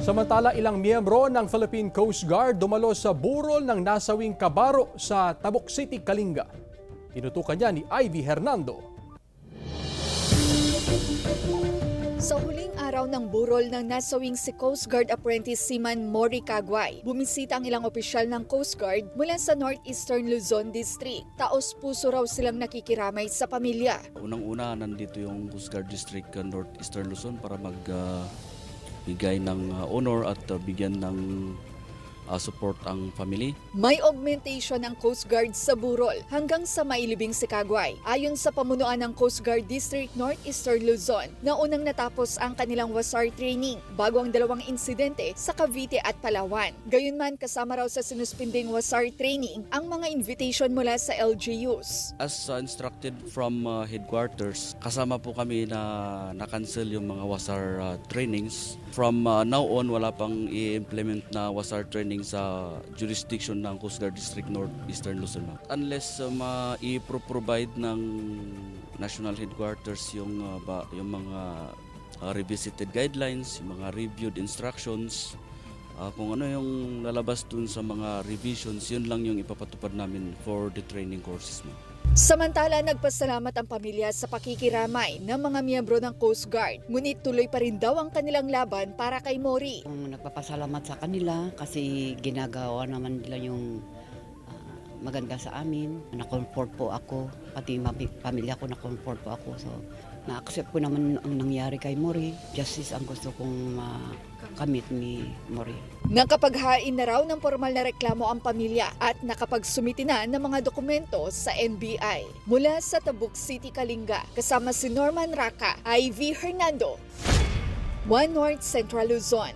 Samantala, ilang miyembro ng Philippine Coast Guard dumalo sa burol ng nasawing kabaro sa Tabuk City, Kalinga. Tinutukan niya ni Ivy Hernando. Sa huling araw ng burol ng nasawing si Coast Guard Apprentice Seaman Mori Cagway, bumisita ang ilang opisyal ng Coast Guard mula sa Northeastern Luzon District. Taos-puso raw silang nakikiramay sa pamilya. Unang-una, nandito yung Coast Guard District Northeastern Luzon para magbigay ng honor at bigyan ng support ang family. May augmentation ng Coast Guard sa burol hanggang sa mailibing si Cagway. Ayon sa pamunuan ng Coast Guard District Northeastern Luzon, na unang natapos ang kanilang WASAR training bago ang dalawang insidente sa Cavite at Palawan. Gayunman, kasama raw sa sinuspinding WASAR training ang mga invitation mula sa LGUs. As instructed from headquarters, kasama po kami na na-cancel yung mga WASAR trainings. From now on, wala pang i-implement na WASAR training sa jurisdiction ng Coast Guard District Northeastern Luzon. Unless i-provide ng national headquarters yung mga revisited guidelines, yung mga reviewed instructions, kung ano yung lalabas dun sa mga revisions, yun lang yung ipapatupad namin for the training courses mo. Samantala, nagpasalamat ang pamilya sa pakikiramay ng mga miyembro ng Coast Guard. Ngunit tuloy pa rin daw ang kanilang laban para kay Mori. Nagpapasalamat sa kanila kasi ginagawa naman nila yung maganda sa amin. Na-comfort po ako, pati pamilya ko na-comfort po ako. So, na-accept ko naman ang nangyari kay Mori. Justice ang gusto kong kamit ni Mori. Nakapaghain na raw ng formal na reklamo ang pamilya at nakapagsumiti na ng mga dokumento sa NBI. Mula sa Tabuk City, Kalinga, kasama si Norman Raka, Ivy Hernando, One North Central Luzon.